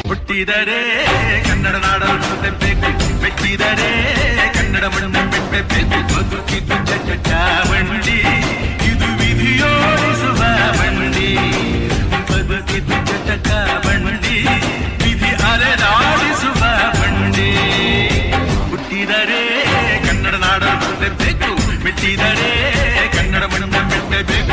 ಹುಟ್ಟಿದರೆ ಕನ್ನಡ ನಾಡನ್ನು ತೆಪ್ಪಬೇಕು, ಮೆಟ್ಟಿದರೆ ಕನ್ನಡ ಮಣ್ಣು ಬೆಟ್ಟಬೇಕು. ಬದುಕಿದ್ದು ಚಾವಂಡಿ, ಇದು ವಿಧಿಯೋಡಿಸುವ ಬಂಡಿ. ಬದುಕಿದ್ದು ಚಾವಂಡಿ, ವಿಧಿ ಅಲೆದಾಡಿಸುವ ಬಂಡಿ. ಹುಟ್ಟಿದರೆ ಕನ್ನಡ ನಾಡನ್ನು ತೆಪ್ಪಬೇಕು, ಮೆಟ್ಟಿದರೆ ಕನ್ನಡ ಮಣ್ಣು ಬೆಟ್ಟಬೇಕು.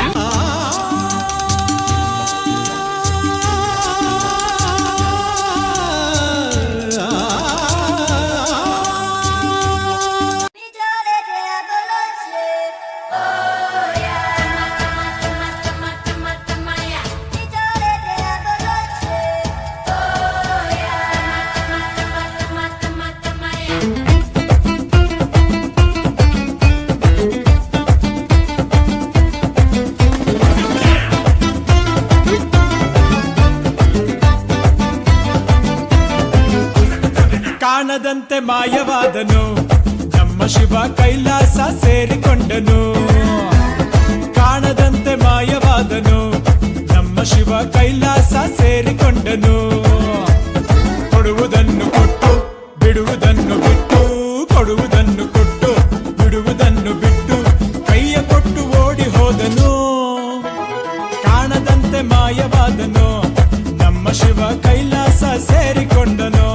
ಕಾಣದಂತೆ ಮಾಯವಾದನು ನಮ್ಮ ಶಿವ ಕೈಲಾಸ ಸೇರಿಕೊಂಡನು. ಕಾಣದಂತೆ ಮಾಯವಾದನು ನಮ್ಮ ಶಿವ ಕೈಲಾಸ ಸೇರಿಕೊಂಡನು. ಕೊಡುವುದನ್ನು ಕೊಟ್ಟು ಬಿಡುವುದನ್ನು ಬಿಟ್ಟು, ಕೊಡುವುದನ್ನು ಕೊಟ್ಟು ಬಿಡುವುದನ್ನು ಬಿಟ್ಟು, ಕೈಯ ಕೊಟ್ಟು ಓಡಿ ಹೋದನು. ಕಾಣದಂತೆ ಮಾಯವಾದನು ನಮ್ಮ ಶಿವ ಕೈಲಾಸ ಸೇರಿಕೊಂಡನು.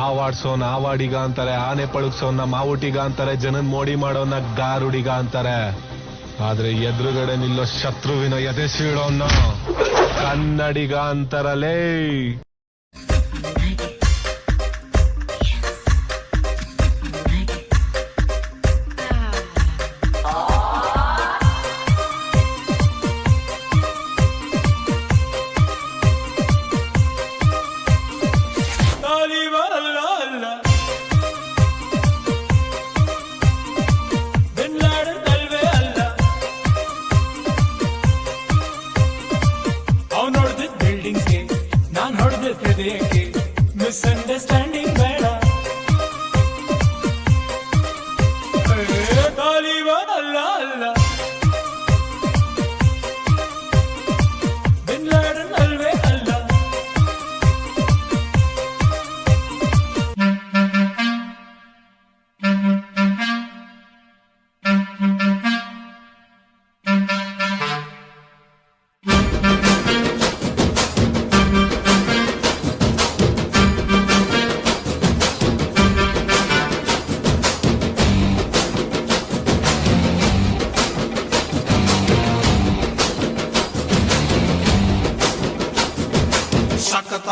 ಆವಾಡ್ಸೋನ ಆವಾಡಿಗ ಅಂತಾರೆ, ಆನೆ ಪಳುಗ್ಸೋನ ಮಾವುಟಿಗ ಅಂತಾರೆ, ಜನನ್ ಮೋಡಿ ಮಾಡೋನ ಗಾರುಡಿಗ ಅಂತಾರೆ. ಆದ್ರೆ ಎದುರುಗಡೆ ನಿಲ್ಲೋ ಶತ್ರುವಿನ ಎದೆ ಸೀಳೋನ ಕನ್ನಡಿಗ ಅಂತಾರಲೇ.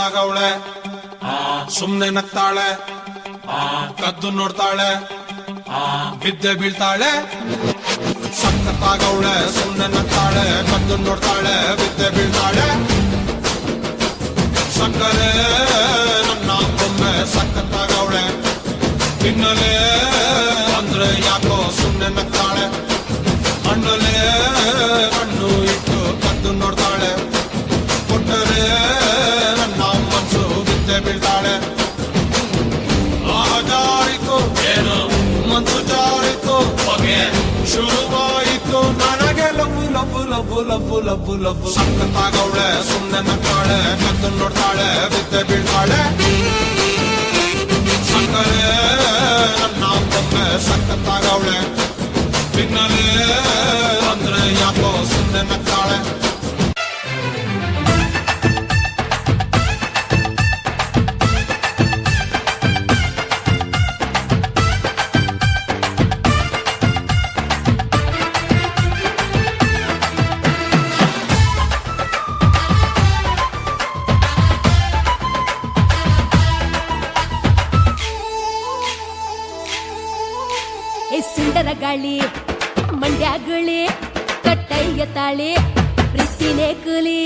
ಸಖತ್ತಾಗವಳೆ ಸುಮ್ನೆ ನಗ್ತಾಳೆ ಕದ್ದು ನೋಡ್ತಾಳೆ ಬಿದ್ದೆ ಬೀಳ್ತಾಳೆ ಸಖತ್ತಾಗವಳೆ ಸುಮ್ನೆ ನಗ್ತಾಳೆ ಕದ್ದು ನೋಡ್ತಾಳೆ ಬಿದ್ದೆ ಬೀಳ್ತಾಳೆ ಸಕ್ಕರೆ ನನ್ನ ಬೊಮ್ಮೆ ಸಖತ್ತಾಗವಳೆ ತಿನ್ನಲೆ ಅಂದ್ರೆ ಯಾಕೋ ಸುಮ್ನೆ ನಗ್ತಾಳೆ ಹಣ್ಣಲೆ ಹಣ್ಣು ಇಟ್ಟು ಕದ್ದು ನೋಡ್ತಾಳೆ ಕೊಟ್ಟರೆ ನನ್ನ ಮನ್ಸು ಬಿದ್ದೆ ಬೀಳ್ತಾಳೆ ಜಾರಿತು ಏನು ಮನ್ಸು ಜಾರಿತು ಹೊಗೆ ಶುರುವಾಯಿತು ನನಗೆ love love love love love love ಸಖತ್ತಾಗವಳೆ ಸುಮ್ನೆ ನಗ್ತಾಳೆ ಕದ್ದು ನೋಡ್ತಾಳೆ ಬಿದ್ದೆ ಬೀಳ್ತಾಳೆ ಸಕ್ಕರೆ ನನ್ನ ಬೊಮ್ಮೆ ಸಖತ್ತಾಗವಳೆ ತಿನ್ನಲೆ ಅಂದ್ರೆ ಯಾಕೋ ಸುಮ್ನೆ ನಗ್ತಾಳೆ ಸುಂದರ ಗಾಳಿ ಮಂಡ್ಯಗುಳಿ ಕಟ್ಟಯ್ಯ ತಾಳಿ ಪ್ರೀತಿನೇ ಕೂಲಿ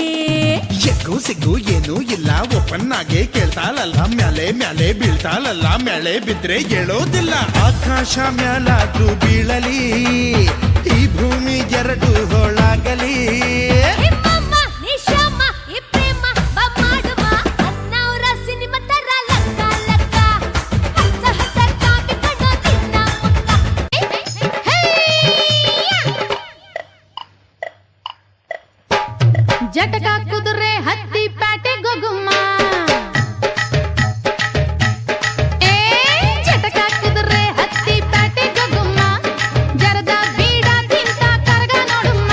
ಎಗ್ಗು ಸಿಗ್ಗು ಏನೂ ಇಲ್ಲ ಓಪನ್ ಆಗಿ ಕೇಳ್ತಾಳಲ್ಲ ಮ್ಯಾಲೆ ಮ್ಯಾಲೆ ಬೀಳ್ತಾಳಲ್ಲ ಮ್ಯಾಲೆ ಬಿದ್ರೆ ಹೇಳೋದಿಲ್ಲ ಆಕಾಶ ಮ್ಯಾಲಾದ್ರೂ ಬೀಳಲಿ ಈ ಭೂಮಿ ಎರಡು ಹೊಳಾಗಲಿ ಜಟಕ ಕುದುರೆ ಹತ್ತಿ ಪ್ಯಾಟೆ ಗೊಗುಮ್ಮ ಜಟಕ ಕುದುರೆ ಹತ್ತಿ ಪ್ಯಾಟೆ ಗೊಗುಮ್ಮ ಜರದ ಬೀಡ ತಿಂತ ಕರಗ ನೋಡುಮ್ಮ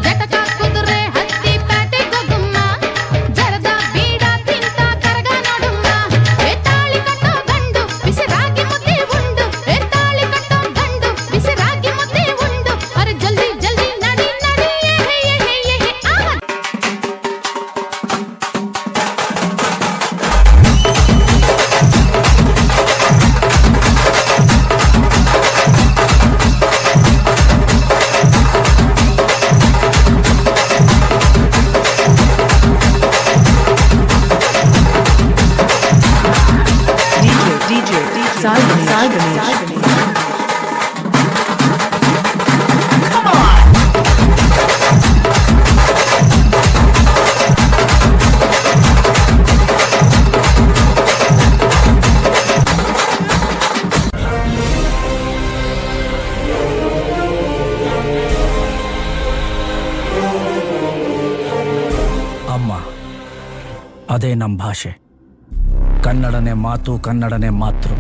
ಜಟಕ ಕುದುರೆ ಹತ್ತಿ ಪ್ಯಾಟೆ ಗೊಗುಮ್ಮ ಜರದ ಬೀಡ ತಿಂತ ಕರಗ ನೋಡುಮ್ಮ ತಾಳಿ ಕಟ್ಟೋ ಗಂಡು ಬಿಸಿರಾಗಿ ಮುದ್ದೆ ಉಂಡು ತಾಳಿ ಕಟ್ಟೋ ಗಂಡು ಬಿಸಿರಾಗಿ ಮುದ್ದೆ ಉಂಡು ಅರೆ ಜಲ್ದಿ ಜಲ್ದಿ ನಡಿ ನಡಿ DJ Salganesh. ಅಮ್ಮ ಅದೇ ನಮ್ಮ ಭಾಷೆ ಕನ್ನಡನೇ ಮಾತು ಕನ್ನಡನೇ ಮಾತೃ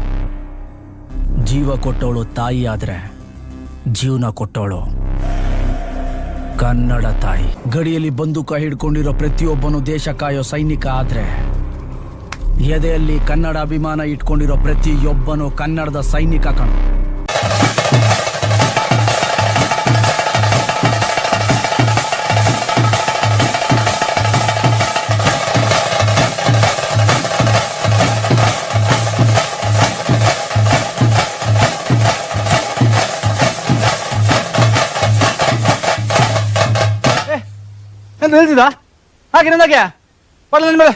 ಜೀವ ಕೊಟ್ಟವಳು ತಾಯಿ ಆದ್ರೆ ಜೀವನ ಕೊಟ್ಟವಳು ಕನ್ನಡ ತಾಯಿ ಗಡಿಯಲ್ಲಿ ಬಂದೂಕ ಹಿಡ್ಕೊಂಡಿರೋ ಪ್ರತಿಯೊಬ್ಬನು ದೇಶ ಕಾಯೋ ಸೈನಿಕ ಆದ್ರೆ ಎದೆಯಲ್ಲಿ ಕನ್ನಡ ಅಭಿಮಾನ ಇಟ್ಕೊಂಡಿರೋ ಪ್ರತಿಯೊಬ್ಬನು ಕನ್ನಡದ ಸೈನಿಕ ಕಣ ಹೇಳ್ತಿದ್ದ ಹಾಗೆ ನಂದಾಗೆ ಮೇಲೆ